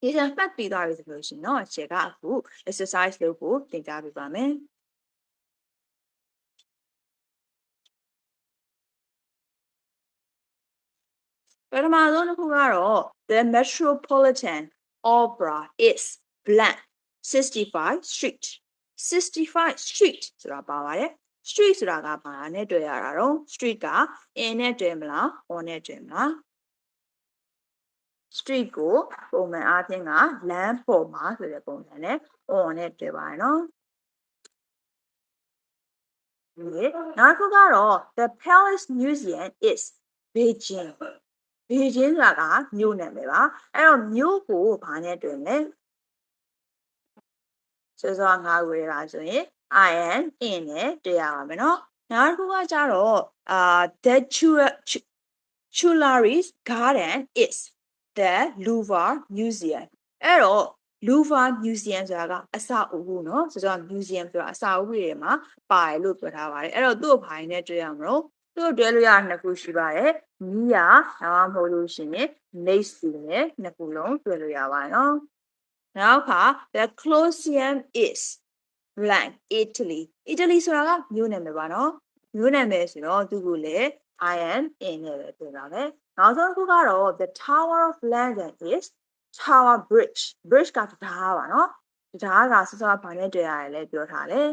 ဒီစံမှတ်ပြီးသွားပြီဆိုလို့ရှိရင်တော့ခြေကအခု exercise လုပ်ဖို့သင်ကြားပေးပါမယ်ပထမဆုံးတစ်ခုကတော့ the Metropolitan Opera is blank 65 street 65 street ဆိုတာပါပါတယ် street ဆိုတာကဘာနဲ့တွေ့ရတာတော့ street က in နဲ့တွေ့မလား on နဲ့တွေ့မလား street ကိုပုံမှန်အားဖြင့်ကလမ်းပေါ်မှာဆိုတဲ့ပုံစံနဲ့ on နဲ့တွေ့ပါတယ်နော်နောက်တစ်ခုကတော့ the Palace Museum is Beijing Beijing ဆိုတာကမြို့နာမည်ပါအဲ့တော့မြို့ကိုဘာနဲ့တွေ့မလဲဆိုတော့ငါဝေးတာဆိုရင် I am in နဲ့တွေ့ရပါမယ်နော်နောက်တစ်ခုကကြတော့the Tuileries Garden is the Louvre Museum အဲ့တော့ Louvre Museum ဆိုတာကအဆောက်အဦเนาะဆိုတော့ museum ဆိုတာအဆောက်အဦတွေမှာပါတယ်လို့ပြောထားပါတယ်အဲ့တော့သူ့ဘာရင်းနဲ့တွေ့ရမလို့သူ့တွဲလို့ရနှစ်ခုရှိပါတယ်နီးရဒါမှမဟုတ်လို့ရှိရင် next to နဲ့နှစ်ခုလုံးတွေ့လို့ရပါတယ်เนาะနောက်ခါ the Colosseum is blank Italy Italy ဆိုတာကမြို့နာမည်ပါเนาะမြို့နာမည်ဆိုတော့သူ့ကိုလည်း I am in နဲ့ပဲတွေ့ပါမယ်နောက်ဆုံးတစ်ခုကတော့ the Tower of London is Tower Bridge bridge ကတံတားပါเนาะတံတားကစစဘာနဲ့တွေ့ရတယ်လဲပြောထားတယ်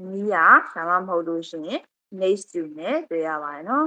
နီးရဒါမှမဟုတ်လို့ရှိရင် next to နဲ့တွေ့ရပါတယ်เนาะ